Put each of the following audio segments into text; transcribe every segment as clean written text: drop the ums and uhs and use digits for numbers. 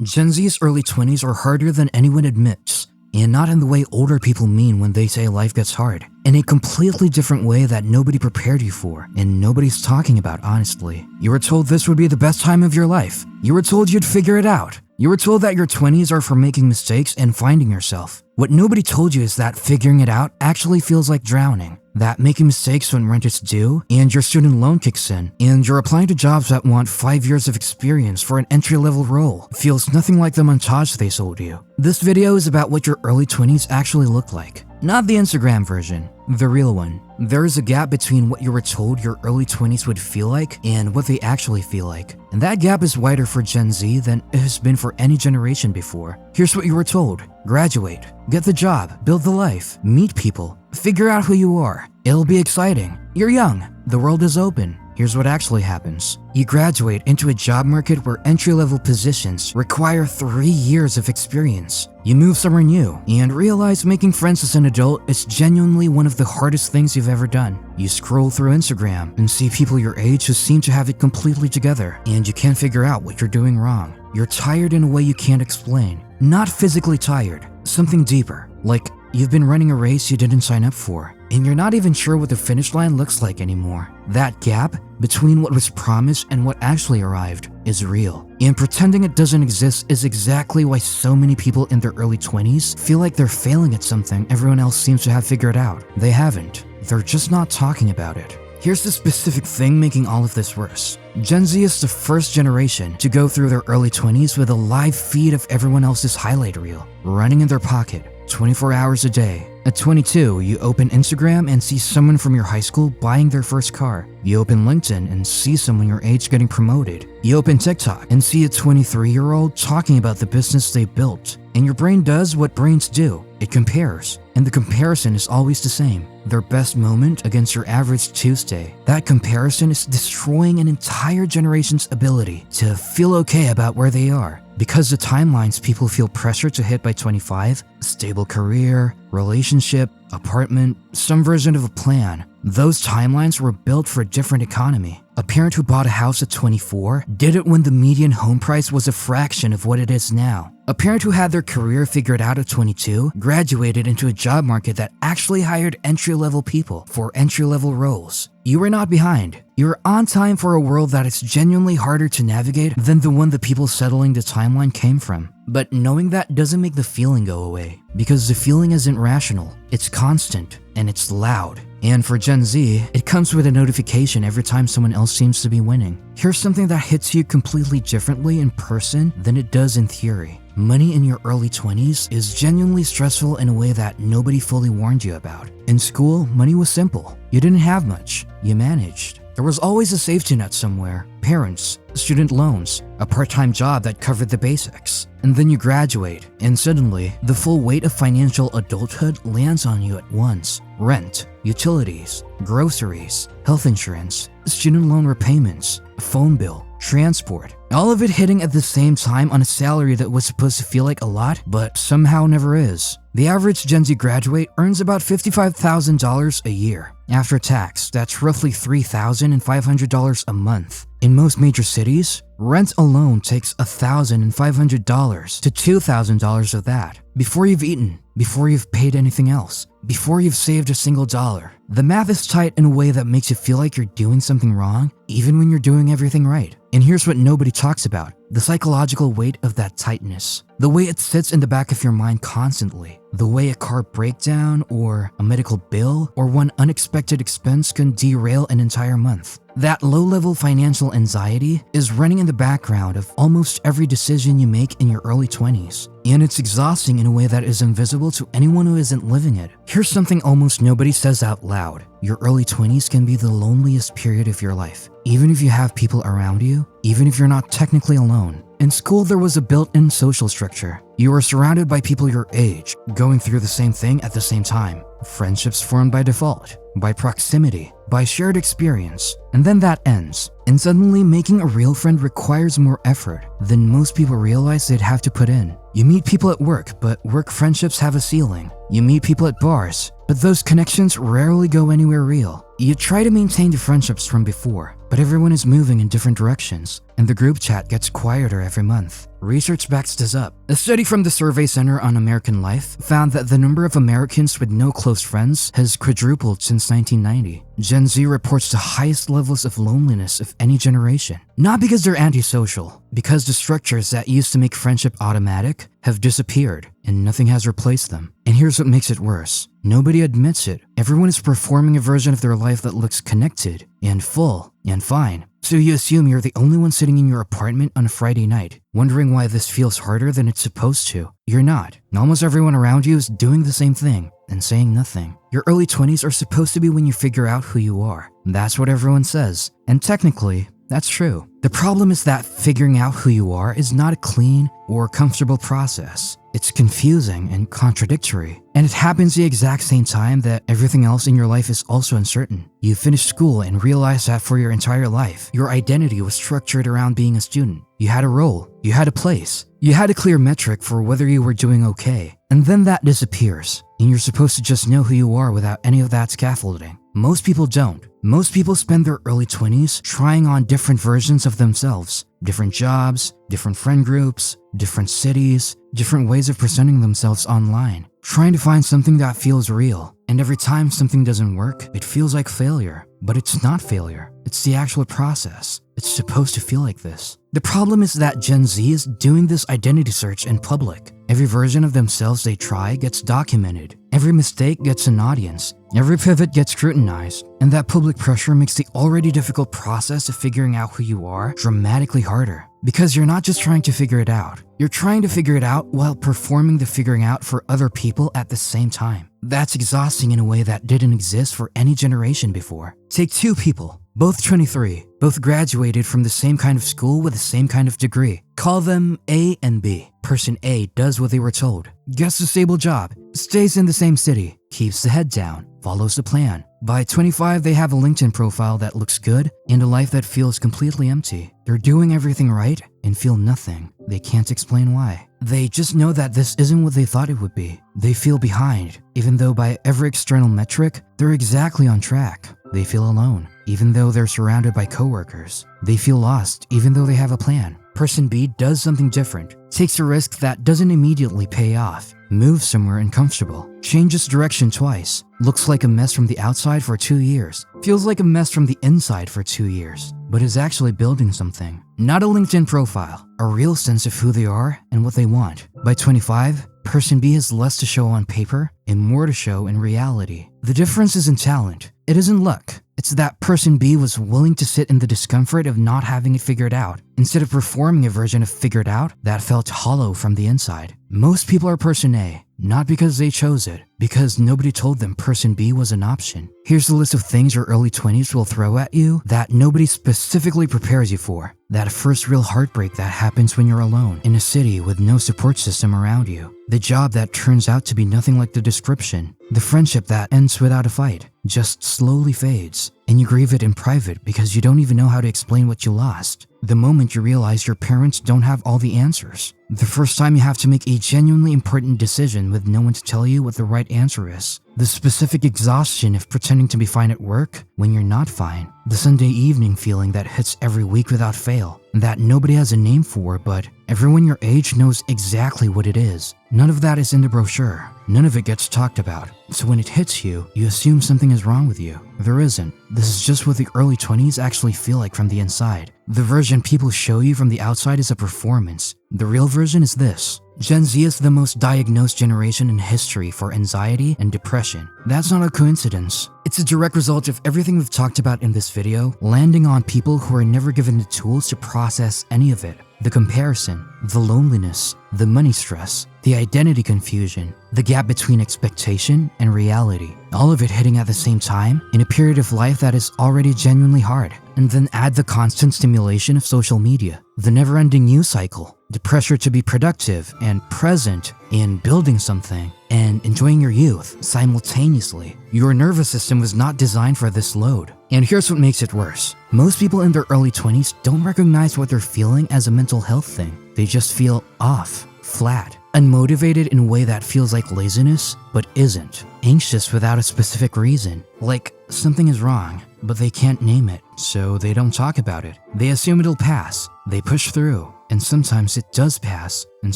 Gen Z's early 20s are harder than anyone admits, and not in the way older people mean when they say life gets hard. In a completely different way that nobody prepared you for, and nobody's talking about honestly. You were told this would be the best time of your life. You were told you'd figure it out. You were told that your 20s are for making mistakes and finding yourself. What nobody told you is that figuring it out actually feels like drowning. That making mistakes when rent is due, and your student loan kicks in, and you're applying to jobs that want 5 years of experience for an entry-level role feels nothing like the montage they sold you. This video is about what your early 20s actually look like. Not the Instagram version, the real one. There is a gap between what you were told your early 20s would feel like and what they actually feel like. And that gap is wider for Gen Z than it has been for any generation before. Here's what you were told. Graduate, get the job, build the life, meet people, figure out who you are. It'll be exciting. You're young. The world is open. Here's what actually happens. You graduate into a job market where entry-level positions require 3 years of experience. You move somewhere new and realize making friends as an adult is genuinely one of the hardest things you've ever done. You scroll through Instagram and see people your age who seem to have it completely together, and you can't figure out what you're doing wrong. You're tired in a way you can't explain. Not physically tired, something deeper, like you've been running a race you didn't sign up for, and you're not even sure what the finish line looks like anymore. That gap between what was promised and what actually arrived is real. And pretending it doesn't exist is exactly why so many people in their early 20s feel like they're failing at something everyone else seems to have figured out. They haven't. They're just not talking about it. Here's the specific thing making all of this worse. Gen Z is the first generation to go through their early 20s with a live feed of everyone else's highlight reel running in their pocket 24 hours a day. At 22, you open Instagram and see someone from your high school buying their first car. You open LinkedIn and see someone your age getting promoted. You open TikTok and see a 23-year-old talking about the business they built. And your brain does what brains do. It compares. And the comparison is always the same. Their best moment against your average Tuesday. That comparison is destroying an entire generation's ability to feel okay about where they are. Because the timelines people feel pressure to hit by 25, stable career, relationship, apartment, some version of a plan, those timelines were built for a different economy. A parent who bought a house at 24 did it when the median home price was a fraction of what it is now. A parent who had their career figured out at 22 graduated into a job market that actually hired entry-level people for entry-level roles. You were not behind. You were on time for a world that is genuinely harder to navigate than the one the people settling the timeline came from. But knowing that doesn't make the feeling go away, because the feeling isn't rational, it's constant, and it's loud. And for Gen Z, it comes with a notification every time someone else seems to be winning. Here's something that hits you completely differently in person than it does in theory. Money in your early 20s is genuinely stressful in a way that nobody fully warned you about. In school, money was simple. You didn't have much. You managed. There was always a safety net somewhere. Parents, student loans, a part-time job that covered the basics. And then you graduate, and suddenly, the full weight of financial adulthood lands on you at once. Rent, utilities, groceries, health insurance, student loan repayments, a phone bill, transport. All of it hitting at the same time on a salary that was supposed to feel like a lot, but somehow never is. The average Gen Z graduate earns about $55,000 a year. After tax, that's roughly $3,500 a month. In most major cities, rent alone takes $1,500 to $2,000 of that. Before you've eaten, before you've paid anything else, before you've saved a single dollar. The math is tight in a way that makes you feel like you're doing something wrong, even when you're doing everything right. And here's what nobody talks about: the psychological weight of that tightness. The way it sits in the back of your mind constantly. The way a car breakdown or a medical bill or one unexpected expense can derail an entire month. That low-level financial anxiety is running in the background of almost every decision you make in your early 20s. And it's exhausting in a way that is invisible to anyone who isn't living it. Here's something almost nobody says out loud. Your early 20s can be the loneliest period of your life. Even if you have people around you, even if you're not technically alone. In school, there was a built-in social structure. You were surrounded by people your age, going through the same thing at the same time. Friendships formed by default, by proximity, by shared experience, and then that ends. And suddenly, making a real friend requires more effort than most people realize they'd have to put in. You meet people at work, but work friendships have a ceiling. You meet people at bars, but those connections rarely go anywhere real. You try to maintain the friendships from before, but everyone is moving in different directions, and the group chat gets quieter every month. Research backs this up. A study from the Survey Center on American Life found that the number of Americans with no close friends has quadrupled since 1990. Gen Z reports the highest levels of loneliness of any generation. Not because they're antisocial, because the structures that used to make friendship automatic have disappeared, and nothing has replaced them. And here's what makes it worse. Nobody admits it. Everyone is performing a version of their life that looks connected, and full, and fine. So you assume you're the only one sitting in your apartment on a Friday night, wondering why this feels harder than it's supposed to. You're not. Almost everyone around you is doing the same thing and saying nothing. Your early 20s are supposed to be when you figure out who you are. That's what everyone says. And technically, that's true. The problem is that figuring out who you are is not a clean or comfortable process. It's confusing and contradictory, and it happens the exact same time that everything else in your life is also uncertain. You finish school and realize that for your entire life, your identity was structured around being a student. You had a role, you had a place, you had a clear metric for whether you were doing okay, and then that disappears, and you're supposed to just know who you are without any of that scaffolding. Most people don't. Most people spend their early 20s trying on different versions of themselves, different jobs, different friend groups, different cities, different ways of presenting themselves online, trying to find something that feels real. And every time something doesn't work, it feels like failure. But it's not failure. It's the actual process. It's supposed to feel like this. The problem is that Gen Z is doing this identity search in public. Every version of themselves they try gets documented. Every mistake gets an audience. Every pivot gets scrutinized. And that public pressure makes the already difficult process of figuring out who you are dramatically harder. Because you're not just trying to figure it out. You're trying to figure it out while performing the figuring out for other people at the same time. That's exhausting in a way that didn't exist for any generation before. Take two people, both 23, both graduated from the same kind of school with the same kind of degree. Call them A and B. Person A does what they were told, gets a stable job, stays in the same city, keeps the head down, follows the plan. By 25, they have a LinkedIn profile that looks good and a life that feels completely empty. They're doing everything right and feel nothing. They can't explain why. They just know that this isn't what they thought it would be. They feel behind, even though by every external metric, they're exactly on track. They feel alone, even though they're surrounded by coworkers. They feel lost, even though they have a plan. Person B does something different, takes a risk that doesn't immediately pay off, moves somewhere uncomfortable, changes direction twice, looks like a mess from the outside for 2 years, feels like a mess from the inside for 2 years, but is actually building something. Not a LinkedIn profile, a real sense of who they are and what they want. By 25, Person B has less to show on paper and more to show in reality. The difference isn't talent. It isn't luck. It's that Person B was willing to sit in the discomfort of not having it figured out, instead of performing a version of figured out that felt hollow from the inside. Most people are Person A, not because they chose it, because nobody told them Person B was an option. Here's the list of things your early 20s will throw at you that nobody specifically prepares you for. That first real heartbreak that happens when you're alone, in a city with no support system around you. The job that turns out to be nothing like the description. The friendship that ends without a fight, just slowly fades. And you grieve it in private because you don't even know how to explain what you lost. The moment you realize your parents don't have all the answers. The first time you have to make a genuinely important decision with no one to tell you what the right answer is. The specific exhaustion of pretending to be fine at work when you're not fine. The Sunday evening feeling that hits every week without fail. That nobody has a name for, but everyone your age knows exactly what it is. None of that is in the brochure. None of it gets talked about. So when it hits you, you assume something is wrong with you. There isn't. This is just what the early 20s actually feel like from the inside. The version people show you from the outside is a performance. The real version is this. Gen Z is the most diagnosed generation in history for anxiety and depression. That's not a coincidence. It's a direct result of everything we've talked about in this video landing on people who are never given the tools to process any of it. The comparison, the loneliness, the money stress, the identity confusion, the gap between expectation and reality. All of it hitting at the same time in a period of life that is already genuinely hard. And then add the constant stimulation of social media, the never-ending news cycle, the pressure to be productive and present in building something and enjoying your youth simultaneously. Your nervous system was not designed for this load. And here's what makes it worse. Most people in their early 20s don't recognize what they're feeling as a mental health thing. They just feel off, flat, Unmotivated in a way that feels like laziness, but isn't. Anxious without a specific reason. Like something is wrong, but they can't name it, so they don't talk about it. They assume it'll pass. They push through. And sometimes it does pass, and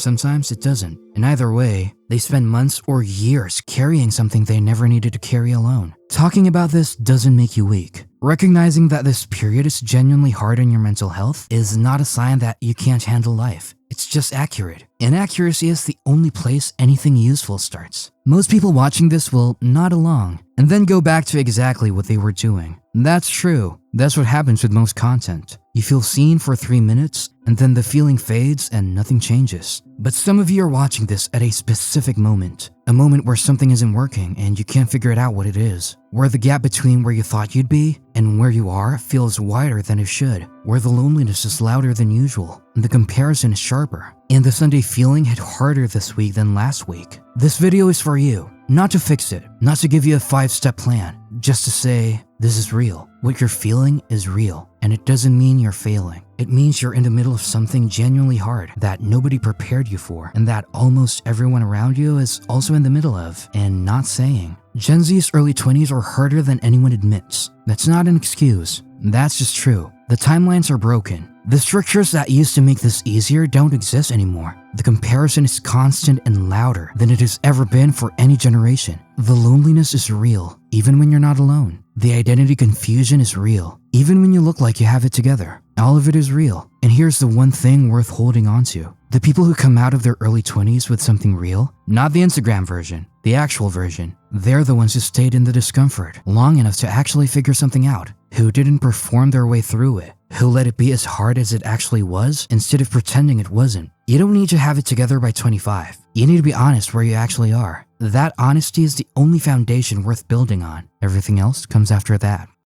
sometimes it doesn't. And either way, they spend months or years carrying something they never needed to carry alone. Talking about this doesn't make you weak. Recognizing that this period is genuinely hard on your mental health is not a sign that you can't handle life. It's just accurate. Inaccuracy is the only place anything useful starts. Most people watching this will nod along and then go back to exactly what they were doing. That's true. That's what happens with most content. You feel seen for 3 minutes and then the feeling fades and nothing changes. But some of you are watching this at a specific moment. A moment where something isn't working and you can't figure it out what it is. Where the gap between where you thought you'd be and where you are feels wider than it should. Where the loneliness is louder than usual and the comparison is sharper. And the Sunday feeling hit harder this week than last week. This video is for you. Not to fix it, not to give you a 5-step plan, just to say, this is real. What you're feeling is real, and it doesn't mean you're failing. It means you're in the middle of something genuinely hard that nobody prepared you for, and that almost everyone around you is also in the middle of, and not saying. Gen Z's early 20s are harder than anyone admits. That's not an excuse. That's just true. The timelines are broken. The structures that used to make this easier don't exist anymore. The comparison is constant and louder than it has ever been for any generation. The loneliness is real, even when you're not alone. The identity confusion is real, even when you look like you have it together. All of it is real. And here's the one thing worth holding on to. The people who come out of their early 20s with something real, not the Instagram version, the actual version, they're the ones who stayed in the discomfort long enough to actually figure something out, who didn't perform their way through it, who let it be as hard as it actually was instead of pretending it wasn't. You don't need to have it together by 25. You need to be honest where you actually are. That honesty is the only foundation worth building on. Everything else comes after that.